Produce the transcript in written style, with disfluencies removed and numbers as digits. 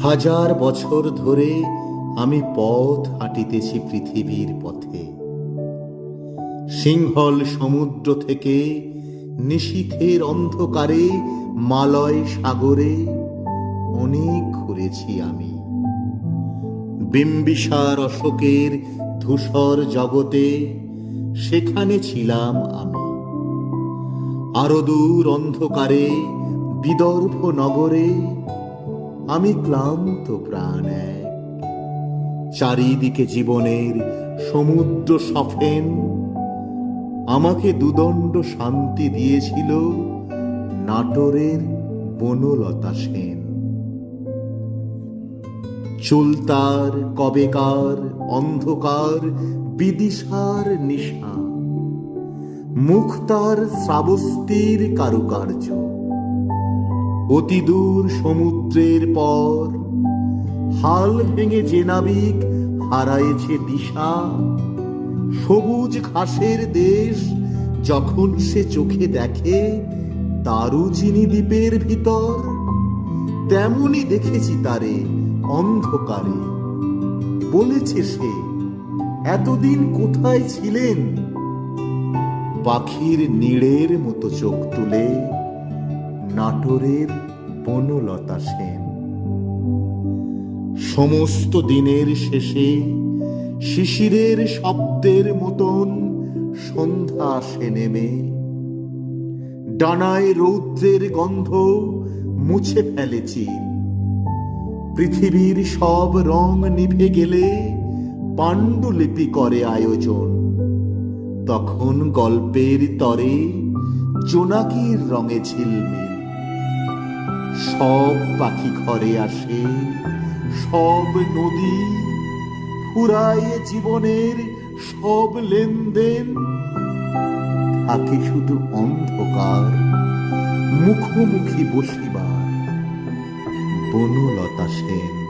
হাজার বছর ধরে আমি পথ হাঁটিতেছি পৃথিবীর পথে। সিংহল সমুদ্র থেকে নিশীথের অন্ধকারে মালয় সাগরে অনেক ঘুরেছি আমি। বিম্বিসার অশোকের ধূসর জগতে সেখানে ছিলাম আমি। আরো দূর অন্ধকারে বিদর্ভ নগরে আমি ক্লান্ত প্রাণ এক। চারিদিকে জীবনের সমুদ্র সফেন আমাকে দুদণ্ড শান্তি দিয়েছিল নাটোরের বনলতা সেন। চুলতার কবেকার অন্ধকার বিদিশার নিশা, মুক্তার শ্রাবস্তির কারুকার্য, অতি দূর সমুদ্রের পর হাল ভেঙে যে নাবিক হারায়েছে দিশা, সবুজ ঘাসের দেশ যখন সে চোখে দেখে দারুচিনি দ্বীপের ভিতর, তেমনি দেখেছি তারে অন্ধকারে। বলেছে সে, এতদিন কোথায় ছিলেন? পাখির নীড়ের মতো চোখ তুলে নাটোরের বনলতা সেন। সমস্ত দিনের শেষে শিশিরের শব্দের মতন সন্ধ্যা আসে নেমে। ডানায় রৌদ্রের গন্ধ মুছে ফেলেছি। পৃথিবীর সব রং নিভে গেলে পাণ্ডুলিপি করে আয়োজন। তখন গল্পের তরে জোনাকির রঙে ঝিলমিল। সব পাখি ঘরে আসে, সব নদী ফুরায় জীবনের সব লেনদেন। থাকে শুধু অন্ধকার মুখোমুখি বসিবার বনলতা সেন।